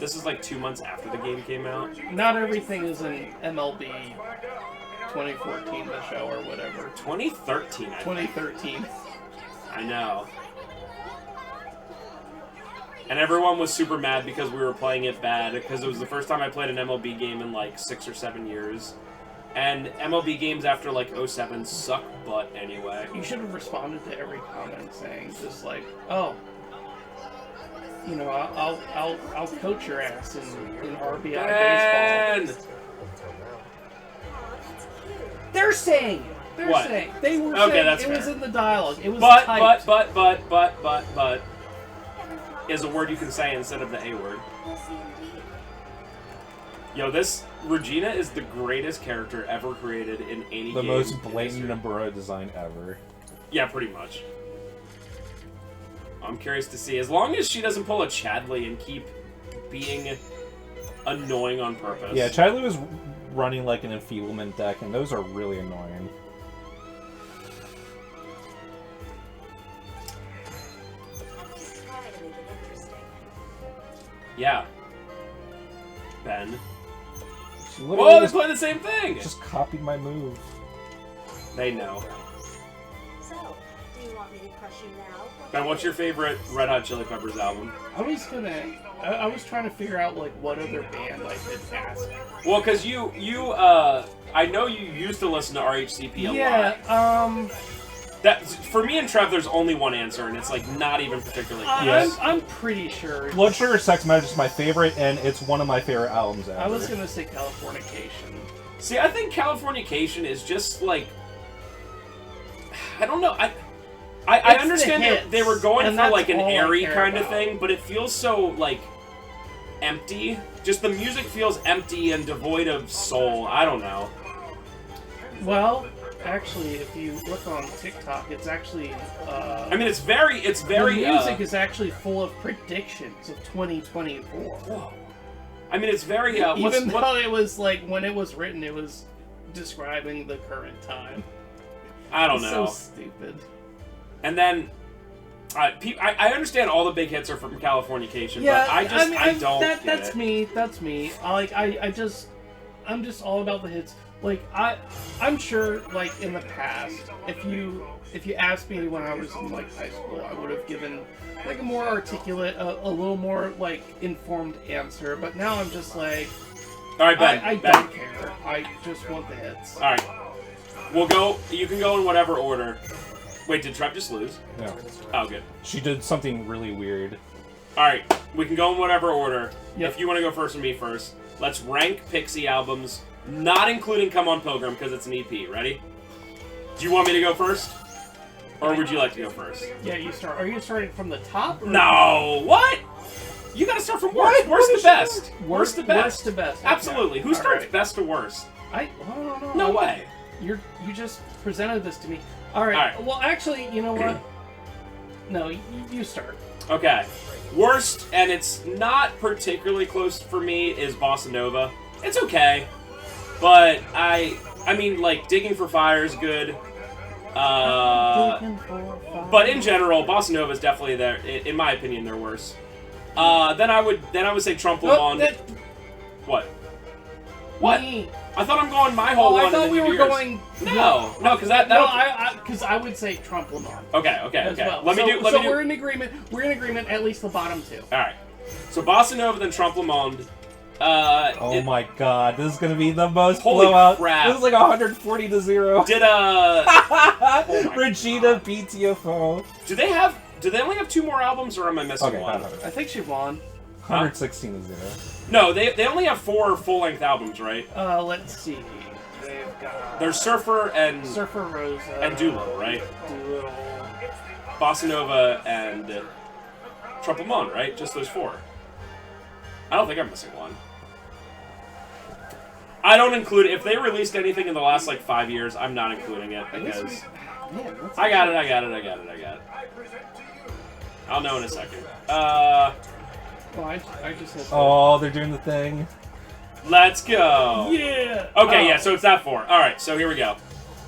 This is like 2 months after the game came out. Not everything is in MLB 2014, the show, or whatever. 2013, I 2013. think. I know. And everyone was super mad because we were playing it bad, because it was the first time I played an MLB game in like 6 or 7 years. And MLB games after like 07 suck butt anyway. You should have responded to every comment saying just like, oh, you know, I'll coach your ass in RBI baseball. They're saying it. They're what? saying they were okay, saying that's it fair. was in the dialogue. It was but typed. is a word you can say instead of the A word. Yo, this Regina is the greatest character ever created in any game. The most blatant Nabura design ever. Yeah, pretty much. I'm curious to see. As long as she doesn't pull a Chadley and keep being annoying on purpose. Yeah, Chadley was running like an enfeeblement deck, and those are really annoying. Yeah. Ben. Whoa, they're playing the same thing! Just copied my move. They know. So, do you want me to crush you now? Ben, what's your favorite Red Hot Chili Peppers album? I was trying to figure out like what other band I could ask. Well, because I know you used to listen to RHCP a lot. Yeah, That, for me and Trev, there's only one answer, and it's like not even particularly close. Yes. I'm pretty sure. Blood Sugar Sex Magic is my favorite, and it's one of my favorite albums ever. I was gonna say Californication. See, I think Californication is just like, I don't know. I understand that they were going for like an airy kind of thing, but it feels so like empty. Just the music feels empty and devoid of soul. I don't know. Well, actually, if you look on TikTok, it's actually. I mean, it's very. The music is actually full of predictions of 2024. Whoa. I mean, it's very. Even though it was like when it was written, it was describing the current time. I don't know. So stupid. And then, I understand all the big hits are from Californication, but I don't get that's it. me. That's me. I'm just all about the hits. Like I'm sure, like in the past, if you asked me when I was in like high school, I would have given like a more articulate, a little more like informed answer. But now I'm just like, All right, Ben. I Ben. don't care. I just want the hits. All right, we'll go. You can go in whatever order. Wait, did Trev just lose? No. Oh, good. She did something really weird. All right, we can go in whatever order. Yep. If you want to go first and me first, let's rank Pixie albums, not including Come On Pilgrim because it's an EP. Ready? Do you want me to go first, or would you like to go first? Yeah, you start. Are you starting from the top? Or No. What? You gotta start from worst. Worst to best. Worst to best. Worst to best. Okay. Absolutely. Who starts right. best to worst? No way. You just presented this to me. All right. Well, actually, you know what? No, you start. Okay. Worst, and it's not particularly close for me, is Bossa Nova. It's okay, but I mean, like, Digging for Fire is good. But in general, Bossa Nova is definitely there. In my opinion, they're worse. Then I would say Trump Le Monde. What? What? Me. I thought I'm going my whole one. I thought we were yours. going. No, because that. Because I would say Trump Le Monde. Okay. Well. Let me do. We're in agreement. We're in agreement. At least the bottom two. All right. So Bossa Nova, then Trump Le Monde. Oh my god, this is gonna be the most Holy blowout. crap. This is like 140-0. Did Regina BTFO. Do they only have 2 more albums, or am I missing one? I think she won. 116-0. No, they only have 4 full-length albums, right? Let's see. They've got. There's Surfer and Rosa and Doolittle, right? Doolittle. Bossa Nova and Trump Le Monde, right? Just those 4. I don't think I'm missing one. I don't include if they released anything in the last like 5 years. I'm not including it because I got it. I'll know in a second. I just hit. Oh, they're doing the thing. Let's go. Yeah. Okay, yeah. So it's that 4. All right. So here we go.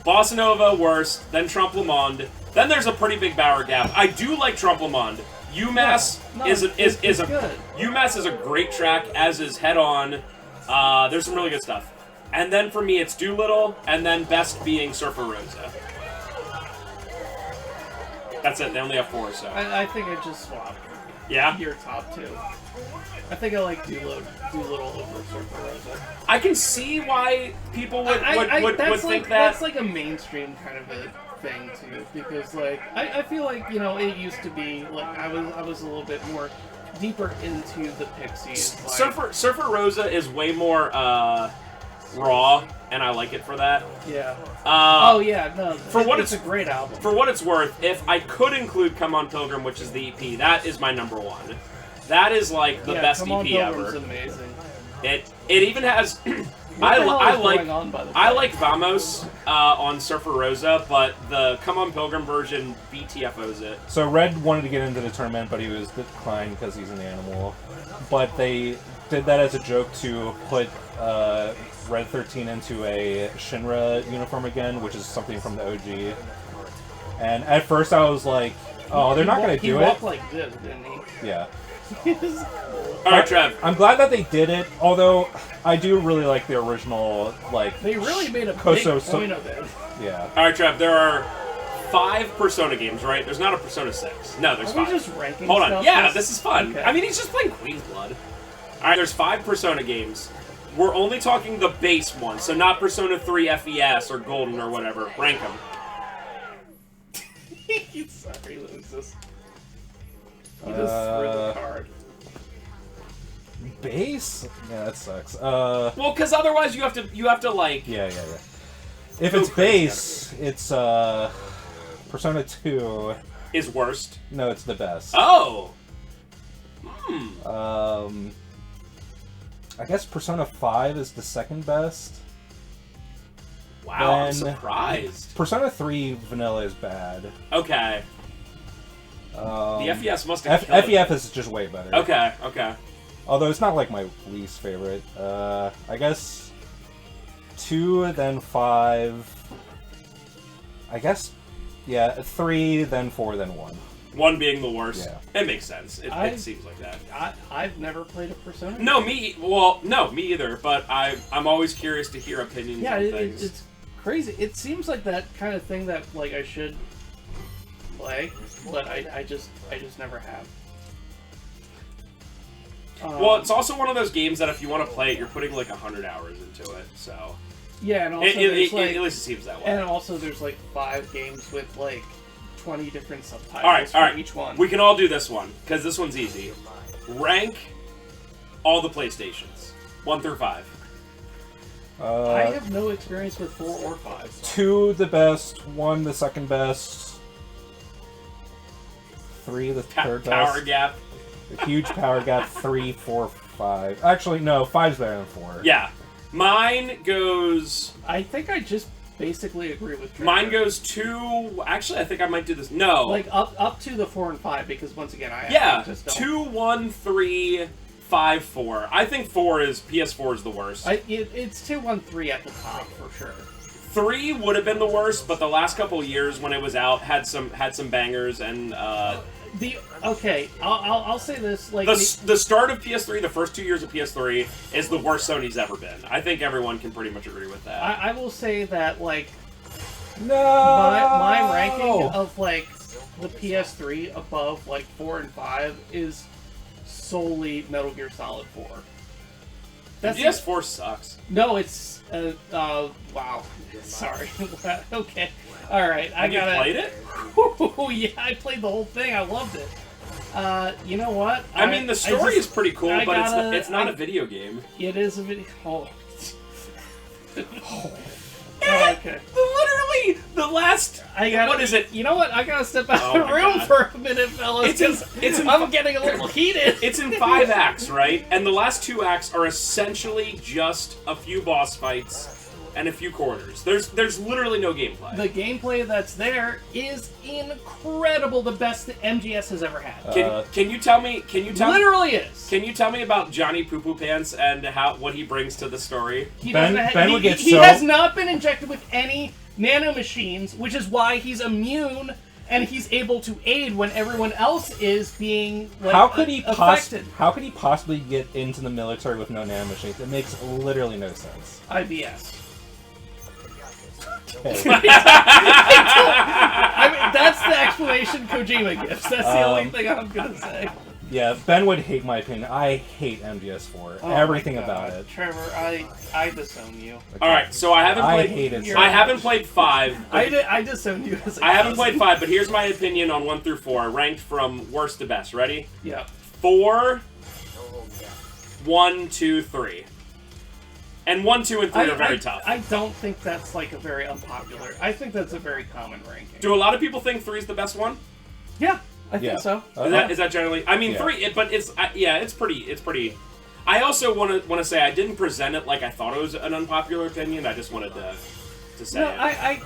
Bossa Nova worst, then Trump Le Monde. Then there's a pretty big Bauer gap. I do like Trump Le Monde. UMass is a good. UMass is a great track, as is Head On. There's some really good stuff. And then for me, it's Doolittle, and then best being Surfer Rosa. That's it. They only have 4, so. I think I just swapped. Yeah? Your top 2. I think I like Doolittle over Surfer Rosa. I can see why people would think that. That's like a mainstream kind of a thing too, because like I feel like, you know, it used to be like I was a little bit more deeper into the Pixies. Like, Surfer Rosa is way more raw, and I like it for that. Yeah. Oh yeah, no. It's a great album. For what it's worth, if I could include Come On Pilgrim, which is the EP, that is my number 1. That is like the best Come On EP Pilgrim's ever. amazing. It even has. I like Vamos on Surfer Rosa, but the Come On Pilgrim version BTFOs it. So Red wanted to get into the tournament, but he was declined because he's an animal. But they did that as a joke to put Red 13 into a Shinra uniform again, which is something from the OG. And at first I was like, oh, they're not going to do it. He walked like this, didn't he? Yeah. Alright, Trev. I'm glad that they did it, although I do really like the original, like... They really made a big point of it. Yeah. Alright, Trev, there are 5 Persona games, right? There's not a Persona 6. No, there's 5. Are we just ranking Hold on. stuff? Yeah, this is fun. Okay. I mean, he's just playing Queen's Blood. Alright, there's 5 Persona games. We're only talking the base one, so not Persona 3 FES or Golden or whatever. Rank them. Sorry, loses. He just threw the card. Base? Yeah, that sucks. Well, because otherwise you have to like. Yeah. If it's base, it's Persona 2 is worst. No, it's the best. Oh. I guess Persona 5 is the second best. Wow, I'm surprised. Persona 3 vanilla is bad. Okay. The FES must have FEF is just way better. Okay. Although it's not like my least favorite. I guess 2, then 5. I guess, yeah, 3, then 4, then 1. 1 being the worst. Yeah. It makes sense. It seems like that. I've never played a Persona. No, me either. But I'm always curious to hear opinions on things. It's crazy. It seems like that kind of thing that like I should play, but I just never have. Well, it's also one of those games that if you want to play it, you're putting like 100 hours into it. So yeah, and also at least it seems that way. And also, there's like 5 games with like 20 different subtitles all right. each one. We can all do this one because this one's easy. Rank all the PlayStations 1 through 5. I have no experience with 4 or 5. 2 the best, 1 the second best, 3 the third best. Power gap. A huge power gap. 3, 4, 5. Actually, no, 5's better than 4. Yeah, mine goes. I think I just basically agree with Trev. Mine goes 2. Actually, I think I might do this. No, like up to the 4 and 5 because once again I just don't. 2, 1, 3, 5, 4. I think PS4 is the worst. It's 2, 1, 3 at the top for sure. 3 would have been the worst, but the last couple of years when it was out had some bangers and. I'll say this like the start of PS3, the first 2 years of PS3 is the worst Sony's ever been. I think everyone can pretty much agree with that. I will say that like no my ranking of like the PS3 above like 4 and 5 is solely Metal Gear Solid 4. That's PS4 sucks. No, it's wow. Sorry. Okay. All right. You played it? Yeah, I played the whole thing. I loved it. You know what? I mean, the story is pretty cool, but it's not a video game. It is a video. Oh. Okay. Literally, the last. What is it? You know what? I gotta step out of the room for a minute, fellas. I'm getting a little heated. It's in 5 acts, right? And the last 2 acts are essentially just a few boss fights and a few quarters. There's literally no gameplay. The gameplay that's there is incredible. The best that MGS has ever had. Can you tell me? Literally is. Can you tell me about Johnny Poo Poo Pants and what he brings to the story? He has not been injected with any nanomachines, which is why he's immune and he's able to aid when everyone else is being like, how could he affected. How could he possibly get into the military with no nanomachines? It makes literally no sense. IBS. Okay. I mean, that's the explanation Kojima gives. That's the only thing I'm gonna say. Yeah, Ben would hate my opinion. I hate MGS4. Oh Everything my about God. it. Trevor, I disown you. All right, so I haven't played. hate it. I haven't played 5. I disown you as a I haven't cousin. played 5, but here's my opinion on 1 through 4, ranked from worst to best. Ready? Yeah. 4, 1, 2, 3. And 1, 2, and 3 are very tough. I don't think that's like a very unpopular. I think that's a very common ranking. Do a lot of people think 3 is the best one? Yeah, I Yeah. think so. Is that generally? I mean, Yeah. 3, but it's it's pretty. I also want to say I didn't present it like I thought it was an unpopular opinion. I just wanted to say No, it. I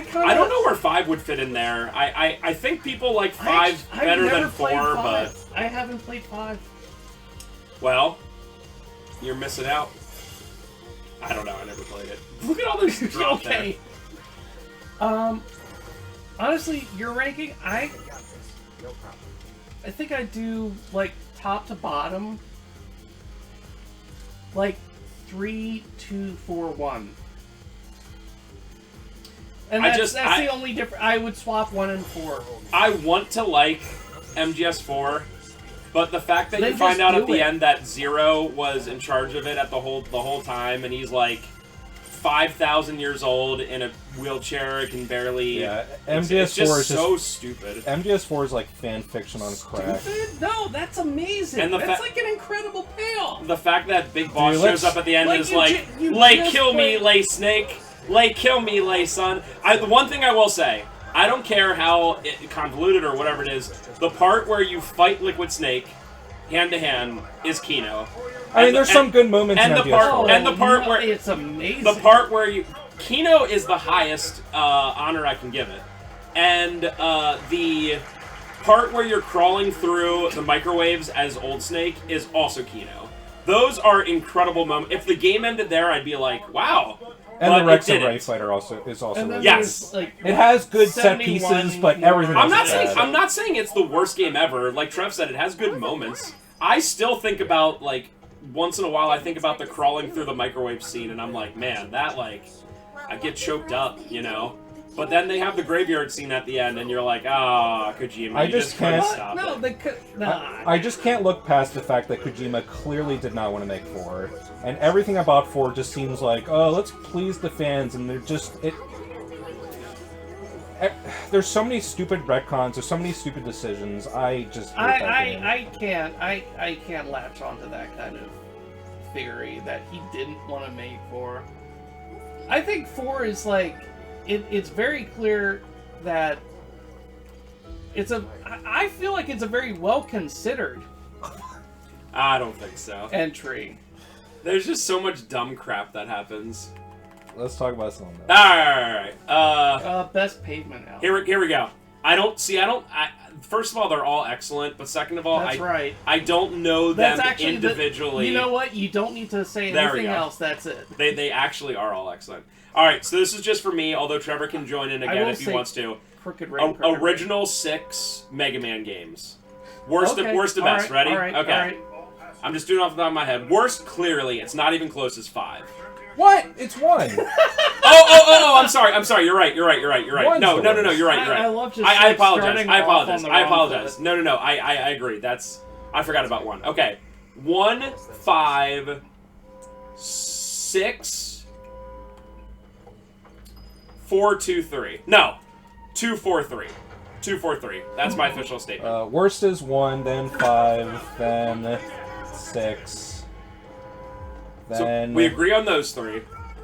kind of. I don't know where 5 would fit in there. I think people like 5 better than 4, but I haven't played 5. well, you're missing out. I don't know. I never played it. Look at all this drop Okay. Honestly, your ranking, I think I do like top to bottom, like 3, 2, 4, 1. And that's the only difference. I would swap 1 and 4. I want to like MGS4, but the fact that Then you find just out do at the it. end that Zero was in charge of it at the whole time, and he's like 5,000 years old in a wheelchair, can barely. Yeah, It's MGS4 just is so stupid. MGS4 is like fan fiction on crack. Stupid? No, that's amazing. And the That's fa- like an incredible payoff. The fact that Big Boss Dude, shows let's- up at the end Like, and is you like, you "Lay, just kill me, played- lay snake, lay, kill me, lay son." The one thing I will say, I don't care how convoluted or whatever it is. The part where you fight Liquid Snake, hand to hand, is Kino. I mean, there's some good moments in and the MGS4. part- and the part no, where- it's amazing. The part where you Kino is the highest honor I can give it, and the part where you're crawling through the microwaves as Old Snake is also Kino. Those are incredible moments. If the game ended there, I'd be like, wow. And but the Rex it and didn't. Ray fighter is also And then really Yes. there's, like, It has good set 71 pieces, but everything more. I'm not else is saying bad. I'm not saying it's the worst game ever. Like Trev said, it has good moments. I still think about like once in a while I think about the crawling through the microwave scene, and I'm like, man, that like I get choked up, you know. But then they have the graveyard scene at the end, and you're like, ah, Kojima, I you just couldn't can't- stop No, it. they could. Nah. I just can't look past the fact that Kojima clearly did not want to make 4. And everything about 4 just seems like, oh, let's please the fans, and they're just... There's so many stupid retcons, there's so many stupid decisions, I just hate that game. I can't latch onto that kind of theory that he didn't want to make 4. I think 4 is like, it's very clear that I feel like it's a very well considered I don't think so. entry. There's just so much dumb crap that happens. Let's talk about some of that. Alright. Best pavement album. Here we go. First of all, they're all excellent, but second of all, That's right. I don't know them That's actually individually. you know what? You don't need to say There we anything go. else. That's it. They actually are all excellent. All right, so this is just for me, although Trevor can join in I again will if he say wants to. Crooked Rain. Original 6 Mega Man games. Worst to All best. right, Ready? all right, Okay. all right. I'm just doing off the top of my head. Worst, clearly, it's not even close as 5. What? It's 1! Oh! I'm sorry. You're right. One's No. the You're worst. right. I love just I like, apologize. starting I off apologize. on the I wrong apologize. foot. No. I agree. I forgot about 1. Okay. 1, 5, 6, 4, 2, 3. No. 2, 4, 3. 2, 4, 3. That's my official statement. Worst is 1, then 5, then 6, then... So we agree on those 3.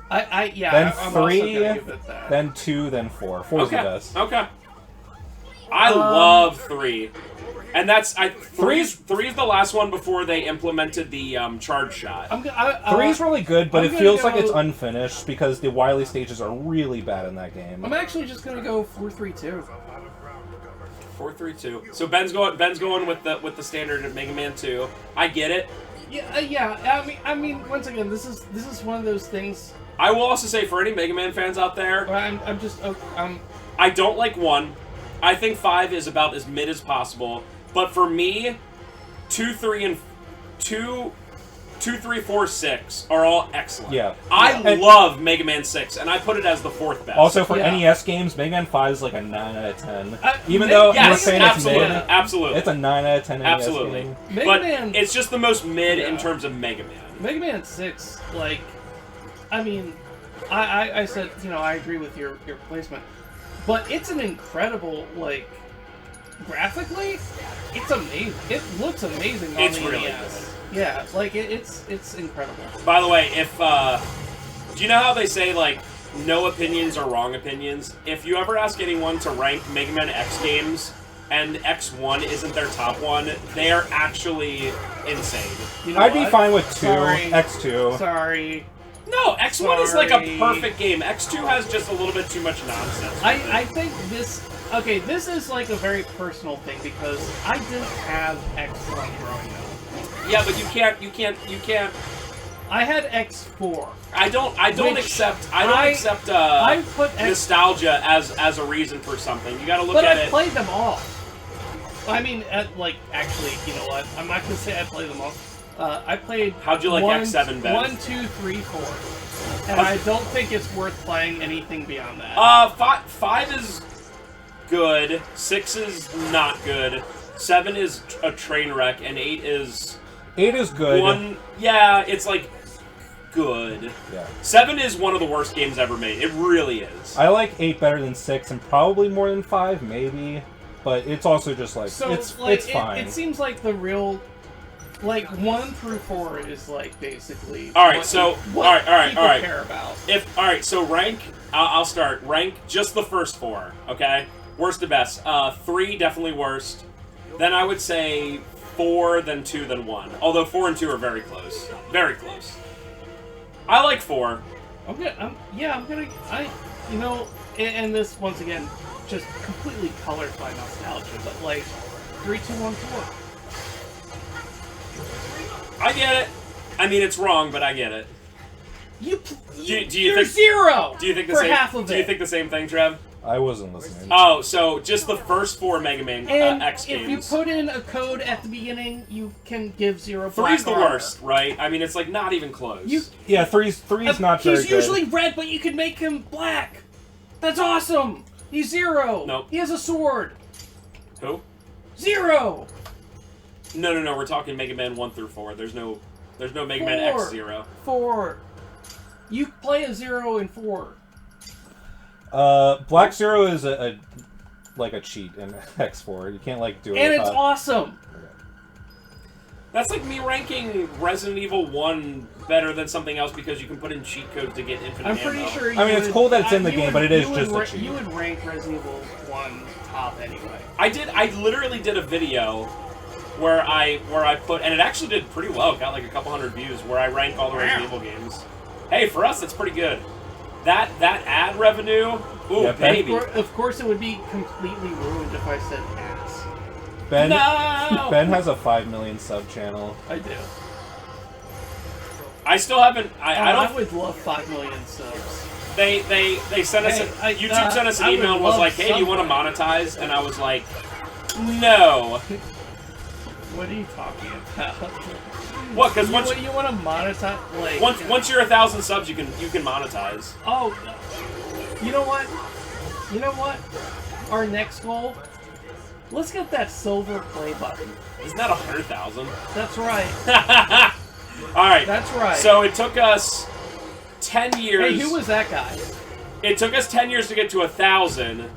Yeah. Then I'm also 3, gonna give it that. then 2, then 4. 4 is the best. Okay. I love 3. And that's... Three's the last one before they implemented the charge shot. 3 is really good, but I'm it gonna feels like go- it's unfinished because the Wily stages are really bad in that game. I'm actually just gonna go 4-3-2. 4-3-2. So Ben's going with the standard Mega Man 2. I get it. Yeah. I mean, once again, this is one of those things. I will also say for any Mega Man fans out there, Where I'm I don't like 1. I think 5 is about as mid as possible. But for me, 2, 3, 4, 6 are all excellent. Yeah. I love Mega Man 6, and I put it as the 4th best. Also, for NES games, Mega Man 5 is like a 9 out of 10. Even yes, though you're saying it's absolutely, mid, absolutely. it's a 9 out of 10 NES absolutely. game. But it's just the most mid in terms of Mega Man. Mega Man 6, like, I mean, I said, you know, I agree with your placement, but it's an incredible, like, graphically, it's amazing. It looks amazing on It's the really NES. good. Yeah, like, it's incredible. By the way, if, do you know how they say, like, no opinions are wrong opinions? If you ever ask anyone to rank Mega Man X games, and X1 isn't their top one, they are actually insane. You know I'd be what? fine with 2, Sorry. X2. Sorry. No, X1 is like a Sorry. perfect game. X2 has just a little bit too much nonsense. I think this... Okay, this is like a very personal thing, because I didn't have X1 growing up. Yeah, but you can't... I had X4. I don't accept I put X... nostalgia as a reason for something. You gotta look But at I it. played them all. I mean, actually, you know what? I'm not gonna say I played them all. I played. How'd you like X7 best? 1, 2, 3, 4. And I don't think it's worth playing anything beyond that. 5 is good. 6 is not good. 7 is a train wreck, and 8 is 8 is good. Yeah, it's like good. Yeah. 7 is one of the worst games ever made. It really is. I like 8 better than 6, and probably more than 5, maybe. But it's also just like, So, it's fine. It seems like the real... Like, 1 through 4 is, like, basically... Alright, so... What people alright. care about. Alright, so rank... I'll start. Rank just the first 4, okay? Worst to best. 3, definitely worst. Then I would say 4, then 2, then 1. Although 4 and 2 are very close. Very close. I like 4. You know, and this, once again, just completely colored by nostalgia, but, like, 3, 2, 1, 4. I get it. I mean, it's wrong, but I get it. You're think, 0 do you think the for same, half of it. Do you think the same thing, Trev? I wasn't listening. Oh, so just the first 4 Mega Man And X games. if you put in a code at the beginning, you can give 0 3's the black armor. worst, right? I mean, it's like not even close. Yeah, 3's not very good. He's usually red, but you can make him black. That's awesome. He's 0. Nope. He has a sword. Who? 0. No. We're talking Mega Man 1 through 4. There's no Mega Man X0. 4. You play a 0 in 4. Black Zero is a cheat in X4. You can't like do it. And without... it's awesome. That's like me ranking Resident Evil 1 better than something else because you can put in cheat codes to get infinite I'm pretty ammo. sure you I mean, it's cool that it's in the game, but it is just a cheat. You would rank Resident Evil 1 top anyway. I literally did a video where I put, and it actually did pretty well. It got like a couple hundred views where I rank all the Resident Evil games. Hey, for us, that's pretty good. That ad revenue, ooh, Yeah, baby. Of course, it would be completely ruined if I said ass. Ben, No! Ben has a 5 million sub channel. I do. I still haven't. I don't. I would love 5 million subs. They sent us. Hey, YouTube sent us an I email and would was love like, "Hey, do you want to somebody." monetize?" And I was like, "No." What are you talking about? What? Because once you want to monetize, like once you're 1,000 subs, you can monetize. Oh, you know what? You know what? Our next goal. Let's get that silver play button. Isn't that 100,000? That's right. All right. That's right. So it took us 10 years. Hey, who was that guy? It took us 10 years to get to 1,000.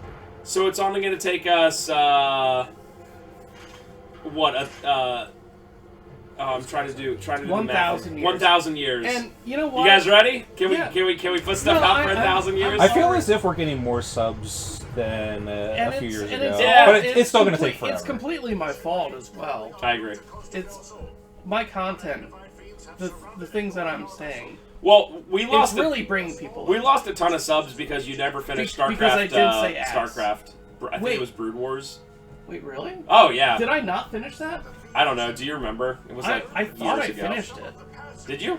So it's only going to take us I'm trying to do 1,000 years. 1,000 years. And you know what? You guys ready? Can Yeah. we put stuff out for 1,000 years? I feel as if we're getting more subs than a few years ago. Yeah, but it's still going to take forever. It's completely my fault as well. I agree. It's my content, the things that I'm saying. Well, we It's lost. really bringing people. We lost a ton of subs because you never finished StarCraft. Because I did say ass. StarCraft. I think Wait. it was Brood Wars. Wait, really? Oh yeah. Did I not finish that? I don't know. Do you remember? It was like I thought years I ago. finished it. Did you?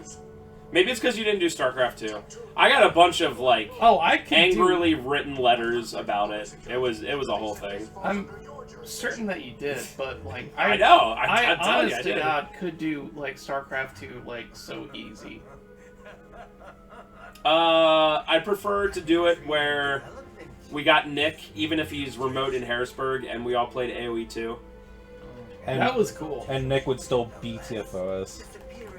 Maybe it's because you didn't do StarCraft 2. I got a bunch of, like, Oh, I can angrily written letters about it. It was a whole thing. I'm certain that you did, but, like... I know. I tell you, honest I to did. God, could do, like, StarCraft 2, like, so easy. I prefer to do it where we got Nick, even if he's remote in Harrisburg, and we all played AoE 2. And, That was cool. And Nick would still BTFOS.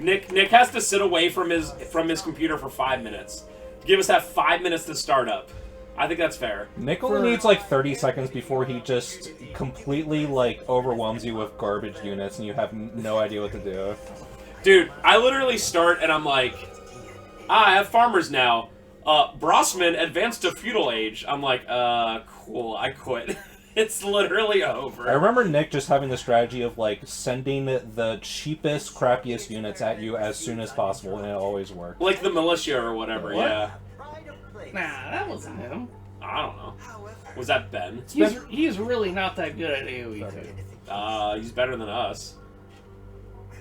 Nick has to sit away from his computer for 5 minutes. Give us that 5 minutes to start up. I think that's fair. Nick only needs like 30 seconds before he just completely like overwhelms you with garbage units and you have no idea what to do. Dude, I literally start and I'm like, I have farmers now. Brosman advanced to feudal age. I'm like, cool, I quit. It's literally over. I remember Nick just having the strategy of like sending the cheapest, crappiest units at you as soon as possible, and it always worked. Like the militia or whatever, What? yeah. Nah, that wasn't him. I don't know. Was that Ben? He's really not that good at AoE 2. He's better than us.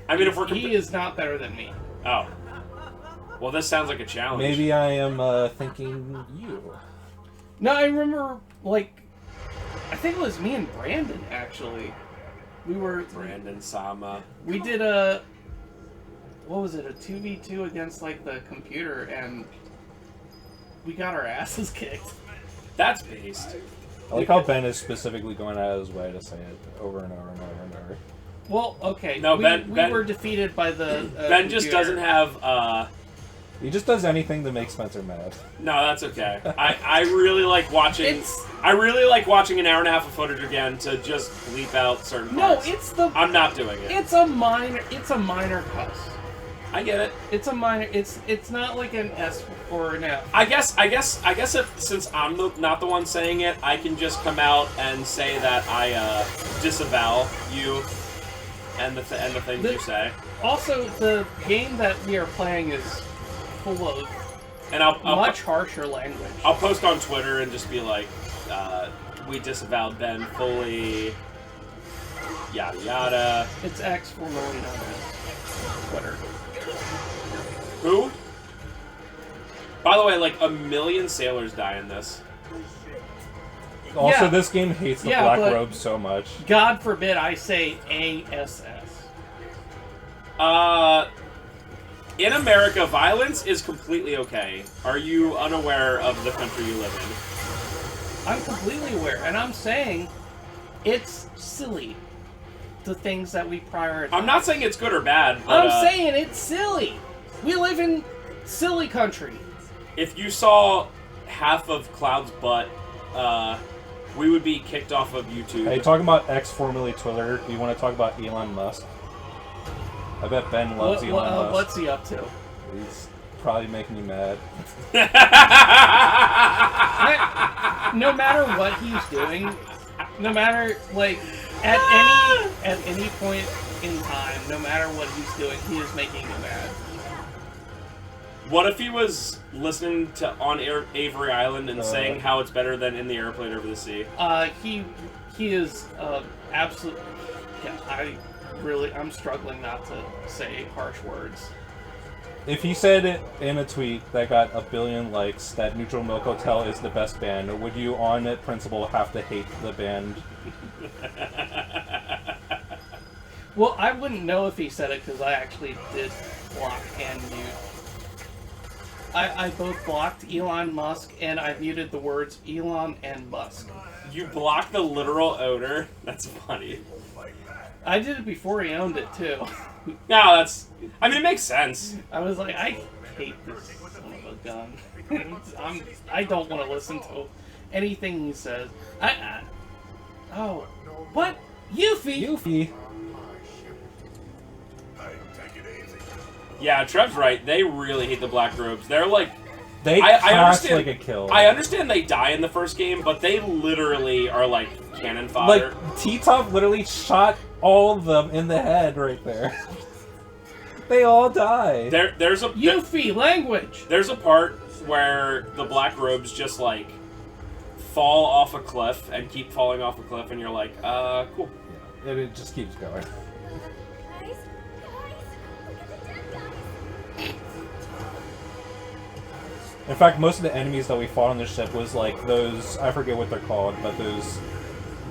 I mean, if we're He is not better than me. Oh. Well, this sounds like a challenge. Maybe I am thinking you. No, I remember, like, I think it was me and Brandon, actually. Brandon Sama. We did what was it, a 2v2 against, like, the computer, and we got our asses kicked. That's based. I like how Ben is specifically going out of his way to say it over and over and over and over. Well, okay. No, we Ben were defeated by the Ben just computer. doesn't have, He just does anything to make Spencer mad. No, that's okay. I really like watching... I really like watching an hour and a half of footage again to just bleep out certain No, parts. it's the... I'm not doing it. It's a minor cuss. I get it. It's a minor... It's not like an S or an F. I guess if, since I'm not the one saying it, I can just come out and say that I disavow you and the things you say. Also, the game that we are playing is full of And I'll much harsher language. I'll post on Twitter and just be like, we disavowed Ben fully, yada yada. It's X formerly known as Twitter. Who? By the way, like, 1 million sailors die in this. Also, Yeah. this game hates the Yeah, black but- robes so much. God forbid I say ASS. In America, violence is completely okay. Are you unaware of the country you live in? I'm completely aware, and I'm saying it's silly. The things that we prioritize. I'm not saying it's good or bad, but I'm saying it's silly. We live in silly country. if you saw half of Cloud's butt, we would be kicked off of YouTube. Hey, talking about X formerly Twitter, do you want to talk about Elon Musk? I bet Ben loves Elon Musk. What's he up to? He's probably making you mad. No matter what he's doing, no matter like at any point in time, no matter what he's doing, he is making me mad. What if he was listening to On Avery Island and saying how it's better than In the Airplane Over the Sea? He is absolute. Yeah, I'm struggling not to say harsh words. If he said it in a tweet that got 1 billion likes that Neutral Milk Hotel is the best band, would you on principle have to hate the band? Well, I wouldn't know if he said it because I actually did block and mute. I both blocked Elon Musk and I muted the words Elon and Musk. You blocked the literal odor? That's funny. I did it before he owned it too. No, that's... I mean, it makes sense. I was like, I hate this son of a gun. I don't want to listen to anything he says. Oh, what? Yuffie? Yeah, Trev's right. They really hate the Black Robes. They're like... They I cast understand, like a kill. I understand they die in the first game, but they literally are like cannon fodder. Like, T-Top literally shot all of them in the head right there. They all die. There's a... Yuffie language! There's a part where the Black Robes just, like, fall off a cliff and keep falling off a cliff, and you're like, cool. Yeah, it just keeps going. Guys, look at the dead guys. In fact, most of the enemies that we fought on the ship was like those, I forget what they're called, but those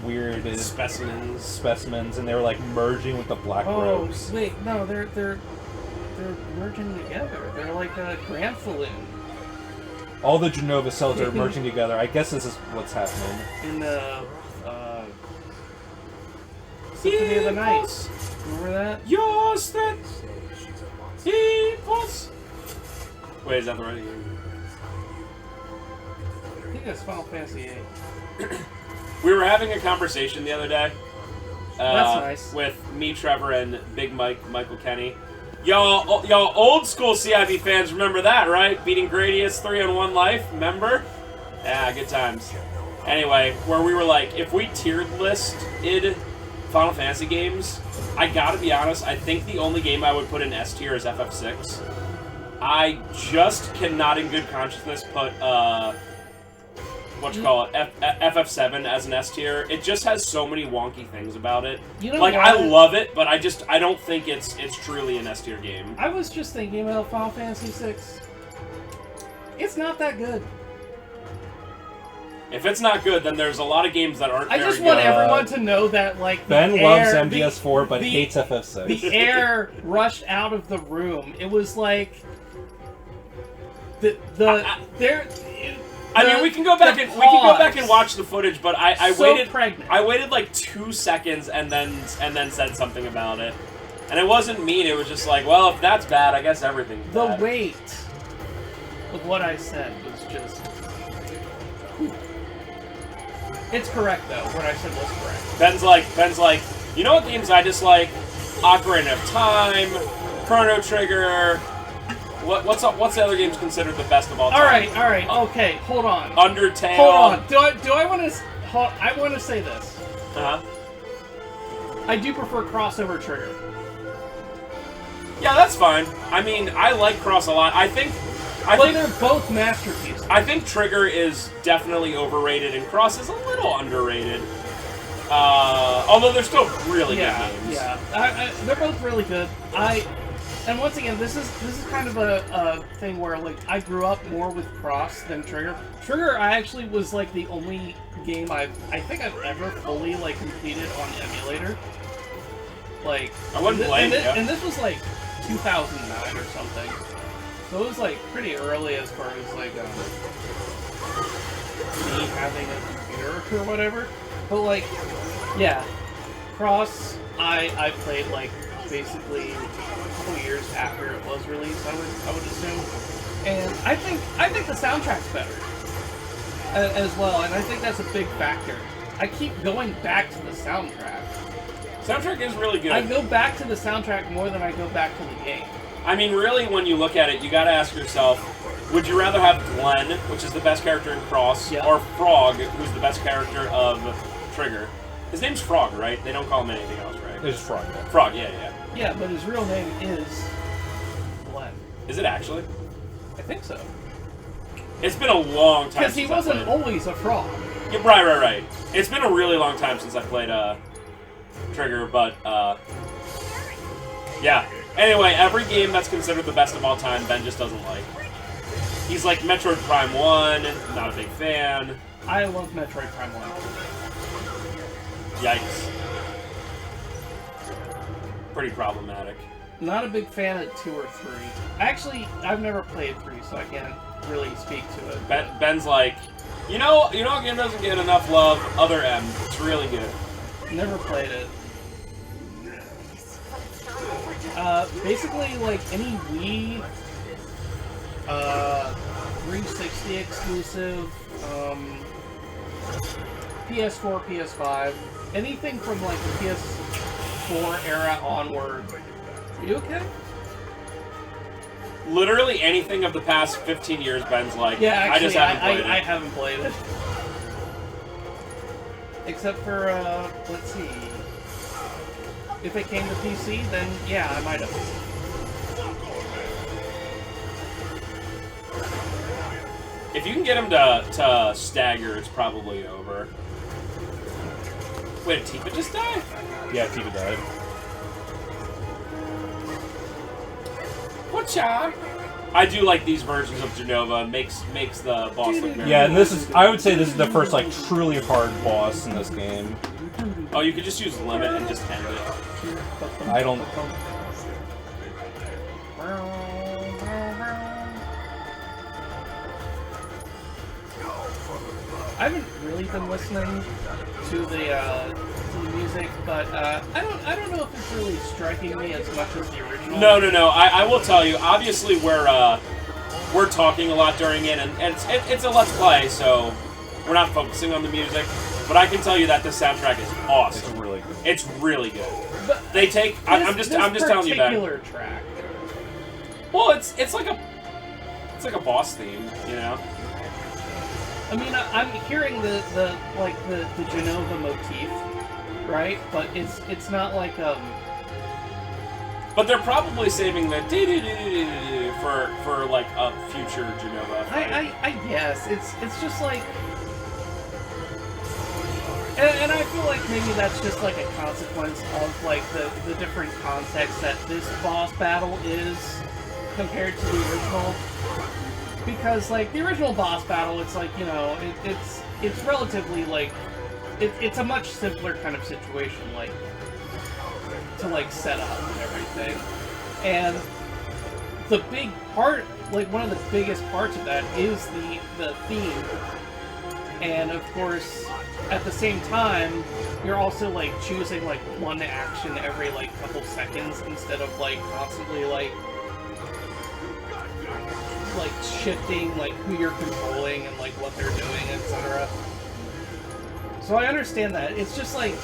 weird specimens, and they were like merging with the black robes. Wait, no, they're merging together. They're like a Grand Saloon. All the Jenova cells are merging together. I guess this is what's happening. In the Symphony of the Night. Remember that? Yours that he was. Wait, is that the right game? I think that's Final Fantasy VIII. We were having a conversation the other day. That's nice. With me, Trevor, and Big Mike, Michael Kenny. Y'all old school CIB fans remember that, right? Beating Gradius 3-on-1 life, remember? Yeah, good times. Anyway, where we were like, if we tiered listed Final Fantasy games, I gotta be honest, I think the only game I would put in S tier is FF6. I just cannot in good consciousness put, FF7 as an S tier. It just has so many wonky things about it. You know like, what? I love it, but I don't think it's truly an S tier game. I was just thinking about Final Fantasy VI. It's not that good. If it's not good, then there's a lot of games that aren't very good. I just want everyone to know that, like, Ben loves MGS4, but hates FF6. The air rushed out of the room. It was like I mean, we can go back and watch the footage, but I waited like 2 seconds and then said something about it, and it wasn't mean. It was just like, well, if that's bad, I guess everything's bad. The weight of what I said was just. It's correct though. What I said was correct. Ben's like, you know what games I dislike? Ocarina of Time, Chrono Trigger. What's the other games considered the best of all time? All right. Okay, hold on. Undertale. Hold on. Do I want to? I want to say this. I do prefer crossover Trigger. Yeah, that's fine. I mean, I like Cross a lot. I think they're both masterpieces. I think Trigger is definitely overrated, and Cross is a little underrated. Although they're still really good games. Yeah, they're both really good. And once again, this is kind of a thing where, like, I grew up more with Cross than Trigger. Trigger, I actually was like the only game I think I've ever fully like completed on emulator. Like, I wouldn't blame you. And this was like 2009 or something. So it was like pretty early as far as like me having a computer or whatever. But like, yeah, Cross I played like basically a couple years after it was released. I would assume, and I think the soundtrack's better as well, and I think that's a big factor. I keep going back to the soundtrack. Soundtrack is really good. I go back to the soundtrack more than I go back to the game. I mean, really, when you look at it, you gotta ask yourself, would you rather have Glenn, which is the best character in Cross, or Frog, who's the best character of Trigger? His name's Frog, right? They don't call him anything else, right? It's Frog. Yeah. Frog, yeah. Yeah, but his real name is Glenn. Is it actually? I think so. It's been a long time because he wasn't always a frog. Yeah, right. It's been a really long time since I played Trigger, but yeah. Anyway, every game that's considered the best of all time, Ben just doesn't like. He's like Metroid Prime 1, not a big fan. I love Metroid Prime 1. Yikes. Pretty problematic. Not a big fan of 2 or 3. Actually, I've never played 3, so I can't really speak to it. Ben's like, you know a game doesn't get enough love? Other M. It's really good. Never played it. Basically, like, any Wii, 360 exclusive, PS4, PS5, anything from, like, the PS4 era onward. Are you okay? Literally anything of the past 15 years, Ben's like, yeah, actually, I just haven't played it. I haven't played it. Except for, let's see. If it came to PC, then yeah, I might have. If you can get him to stagger, it's probably over. Wait, did Tifa just die? Yeah, Tifa died. Whatcha? I do like these versions of Jenova. Makes the boss look very Yeah, and this is, I would say this is the first, like, truly hard boss in this game. Oh, you could just use limit and just end it. I don't... I haven't really been listening to the music, but I don't know if it's really striking me as much as the original. No. I will tell you. Obviously, we're talking a lot during it, and it's a let's play, so we're not focusing on the music. But I can tell you that the soundtrack is awesome. It's really good. It's really good. But They take. I'm just telling you that. Particular track. Well, it's like a boss theme, you know. I mean, I'm hearing the Jenova motif, right? But it's not like But they're probably saving the for like a future Jenova fight. I guess it's just like, and I feel like maybe that's just like a consequence of like the different context that this boss battle is compared to the original. Because like the original boss battle, it's like, you know, it's relatively like it's a much simpler kind of situation, like to like set up and everything. And the big part, like one of the biggest parts of that is the theme. And of course, at the same time, you're also like choosing like one action every like couple seconds instead of like constantly like shifting like who you're controlling and like what they're doing, etc. So I understand that. It's just like,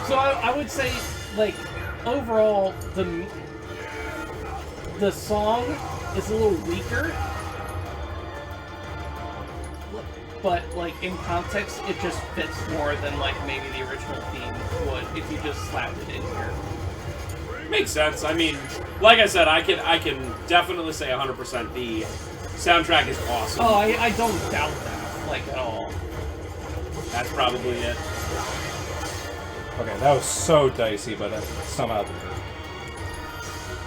so I would say like overall the song is a little weaker, but like in context it just fits more than like maybe the original theme would if you just slapped it in here. Makes sense. I mean, like I said, I can definitely say 100% the soundtrack is awesome. Oh, I don't doubt that, like, at all. That's probably it. Okay, that was so dicey, but somehow...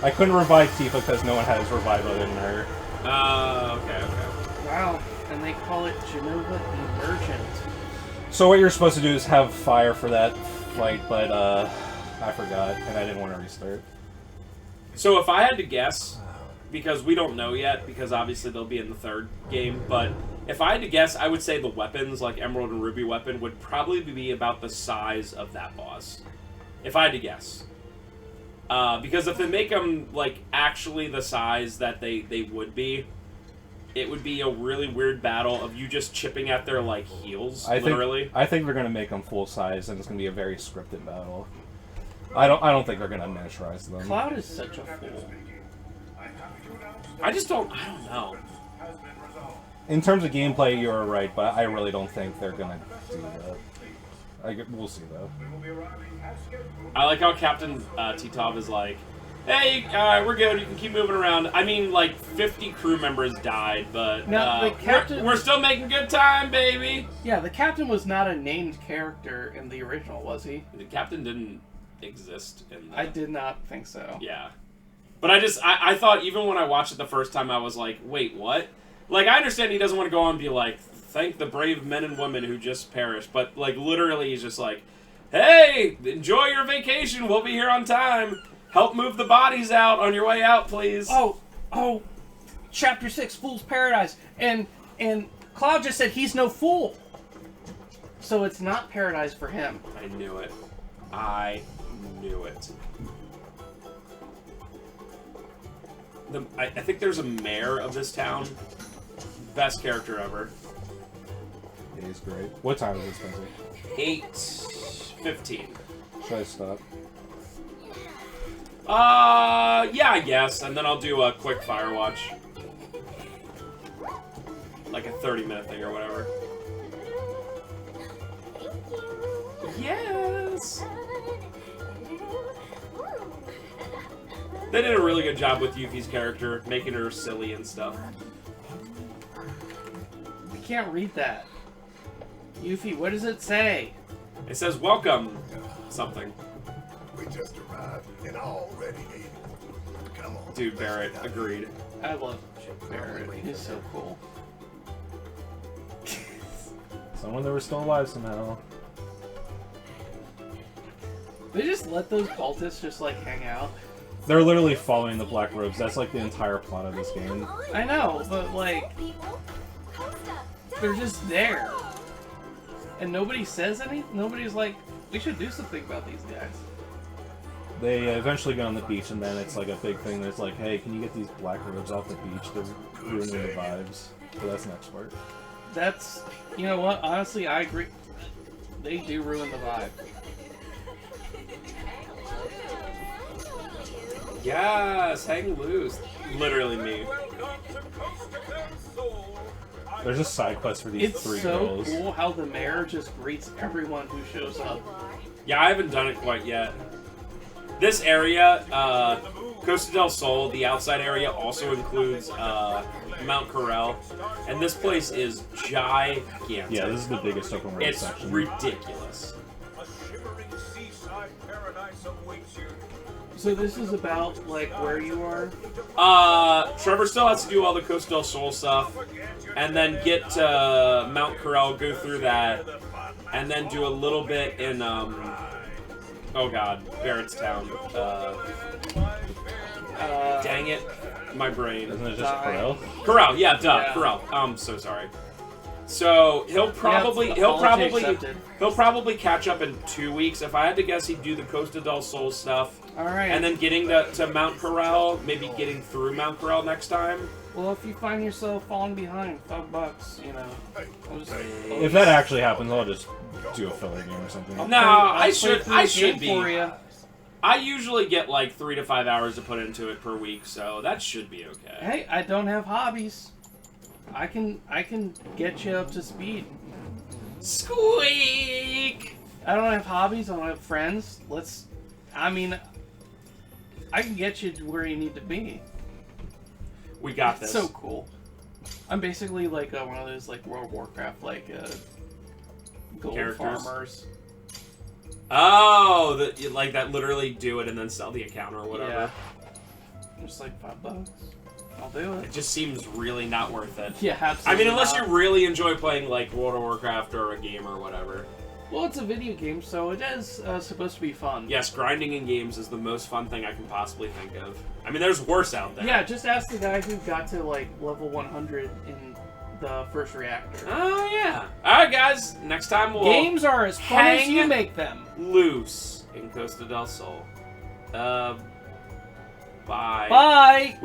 I couldn't revive Tifa because no one has revive other than her. Okay. Wow, and they call it Jenova Emergent. So what you're supposed to do is have fire for that fight, but, I forgot, and I didn't want to restart. So if I had to guess, because we don't know yet, because obviously they'll be in the third game, but if I had to guess, I would say the weapons, like Emerald and Ruby weapon, would probably be about the size of that boss. If I had to guess. Because if they make them, like, actually the size that they would be, it would be a really weird battle of you just chipping at their, like, heels, literally. I think they're going to make them full size, and it's going to be a very scripted battle. I don't think they're gonna miniaturize them. Cloud is such a fool. I don't know. In terms of gameplay, you're right, but I really don't think they're gonna do that. We'll see though. I like how Captain Titov is like, "Hey, we're good. You can keep moving around." I mean, like 50 crew members died, but no, the captain... we're still making good time, baby. Yeah, the captain was not a named character in the original, was he? The captain didn't exist in the... I did not think so. Yeah. But I thought, even when I watched it the first time, I was like, wait, what? Like, I understand he doesn't want to go on and be like, thank the brave men and women who just perished, but, like, literally he's just like, hey, enjoy your vacation, we'll be here on time. Help move the bodies out on your way out, please. Oh, Chapter 6, Fool's Paradise, and Cloud just said he's no fool. So it's not paradise for him. I knew it. I knew it. I think there's a mayor of this town. Best character ever. Yeah, he's great. What time is it, Spencer? 8:15. Should I stop? Yeah, I guess. And then I'll do a quick fire watch. Like a 30-minute thing or whatever. Yes! They did a really good job with Yuffie's character, making her silly and stuff. I can't read that. Yuffie, what does it say? It says, welcome, something. We just arrived and already ate. Dude, Barrett, agreed. I love Chip Barrett. He's so cool. Someone that were still alive somehow. They just let those cultists just like hang out. They're literally following the Black Robes. That's like the entire plot of this game. I know, but like they're just there, and nobody says anything. Nobody's like, we should do something about these guys. They eventually get on the beach, and then it's like a big thing that's like, hey, can you get these Black Robes off the beach? They're ruining the vibes. So that's the next part. That's, you know what? Honestly, I agree. They do ruin the vibe. Yes, hang loose. Literally me. There's a side quest for these It's three so girls. cool how the mayor just greets everyone who shows up. Yeah, I haven't done it quite yet. This area, Costa Del Sol, the outside area, also includes Mount Corel, and this place is gigantic. Yeah, this is the biggest open world It's section. ridiculous. So this is about like where you are. Trevor still has to do all the Costa del Sol stuff, and then get to Mount Corel, go through that, and then do a little bit in, oh god, Barrett's Town. Dang it, my brain. Isn't it just Corel? Corel, yeah, duh, Yeah. Corel. I'm so sorry. So he'll probably catch up in 2 weeks. If I had to guess, he'd do the Costa del Sol stuff. All right. And then getting to Mount Corel, maybe getting through Mount Corel next time. Well, if you find yourself falling behind, $5, you know. If that actually happens, I'll just do a filler game or something. No, I should be. For you. I usually get like 3 to 5 hours to put into it per week, so that should be okay. Hey, I don't have hobbies. I can get you up to speed. Squeak! I don't have hobbies. I don't have friends. I can get you to where you need to be. We got It's this. so cool. I'm basically like one of those like World of Warcraft gold Characters. farmers. Oh, like that literally do it and then sell the account or whatever. Yeah. Just like $5. I'll do it. It just seems really not worth it. Yeah, I absolutely. mean, unless not. you really enjoy playing like World of Warcraft or a game or whatever. Well, it's a video game, so it is supposed to be fun. Yes, grinding in games is the most fun thing I can possibly think of. I mean, there's worse out there. Yeah, just ask the guy who got to like level 100 in the first reactor. Oh, yeah. Alright, guys. Next time we'll Games are as fun as hang you make them. loose in Costa del Sol. Bye. Bye!